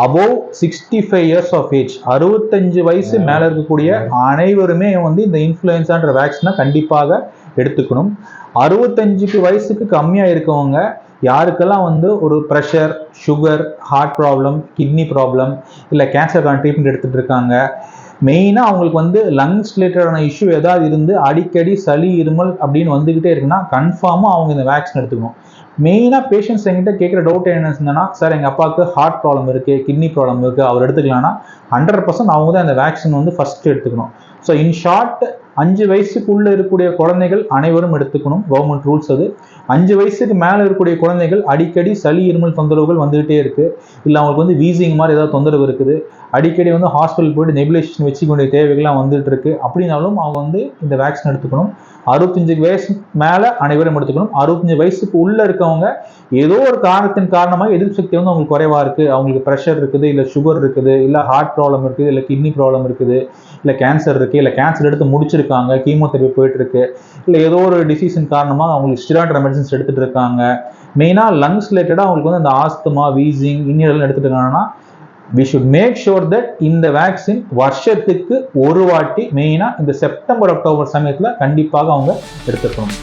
above 65 years of age, 65 வயசு மேல இருக்கக்கூடிய அனைவருமே வந்து இந்த இன்ஃப்ளூயன்ஸான்ற வேக்சினை கண்டிப்பாக எடுத்துக்கணும். 65 வயசுக்கு கம்மியா இருக்கவங்க யாருக்கெல்லாம் வந்து ஒரு pressure, sugar, heart problem, kidney problem, இல்லை கேன்சருக்கான ட்ரீட்மெண்ட் எடுத்துகிட்டு இருக்காங்க, மெயினாக அவங்களுக்கு வந்து லங்ஸ் ரிலேட்டடான இஷ்யூ ஏதாவது இருந்து அடிக்கடி சளி, இருமல் அப்படின்னு வந்துக்கிட்டே இருக்குன்னா கன்ஃபார்மாக அவங்க இந்த வேக்சின் எடுத்துக்கணும். மெயினாக பேஷண்ட்ஸ் என்கிட்ட கேட்குற டவுட் என்னன்னா, சார் எங்கள் அப்பாவுக்கு ஹார்ட் ப்ராப்ளம் இருக்குது, கிட்னி ப்ராப்ளம் இருக்குது, அவர் எடுத்துக்கலாம்னா 100% அவங்க தான் இந்த வேக்சின் வந்து ஃபஸ்ட்டு எடுத்துக்கணும். ஸோ இன் ஷார்ட், 5 வயசுக்குள்ளே இருக்கக்கூடிய குழந்தைகள் அனைவரும் எடுத்துக்கணும். கவர்மெண்ட் ரூல்ஸ் அது. 5 வயசுக்கு மேலே இருக்கக்கூடிய குழந்தைகள் அடிக்கடி சளி, இருமல் தொந்தரவுகள் வந்துகிட்டே இருக்குது, இல்லை அவங்களுக்கு வந்து வீசிங் மாதிரி ஏதாவது தொந்தரவு இருக்குது, அடிக்கடி வந்து ஹாஸ்பிட்டல் போய்ட்டு நெபுலைசேஷன் வச்சுக்க வேண்டிய தேவைகள்லாம் வந்துட்டு இருக்கு அப்படின்னாலும் அவங்க வந்து இந்த வேக்சின் எடுத்துக்கணும். 65 வயசு மேலே அனைவரும் எடுத்துக்கணும். 65 வயசுக்கு உள்ளே இருக்கவங்க ஏதோ ஒரு காரணத்தின் காரணமாக எதிர்ப்பு சக்தி வந்து அவங்களுக்கு குறைவாக இருக்குது, அவங்களுக்கு ப்ரெஷர் இருக்குது, இல்லை சுகர் இருக்குது, இல்லை ஹார்ட் ப்ராப்ளம் இருக்குது, இல்லை கிட்னி ப்ராப்ளம் இருக்குது, இல்லை கேன்சர் இருக்குது, இல்லை கேன்சர் எடுத்து முடிச்சிருக்காங்க, கீமோதெரபி போயிட்டு இருக்கு, இல்லை ஏதோ ஒரு டிசீஸின் காரணமாக அவங்களுக்கு ஸ்டிராய்டு மெடிசன்ஸ் எடுத்துகிட்டு இருக்காங்க, மெயினாக லங்ஸ் ரிலேட்டடாக அவங்களுக்கு வந்து அந்த ஆஸ்துமா, வீசிங், இன்னியெல்லாம் எடுத்துகிட்டு இருக்காங்கன்னா we should make sure that இந்த வேக்சின் வருஷத்துக்கு ஒரு வாட்டி மெயினாக இந்த செப்டம்பர், அக்டோபர் சமயத்தில் கண்டிப்பாக அவங்க எடுத்துக்கணும்.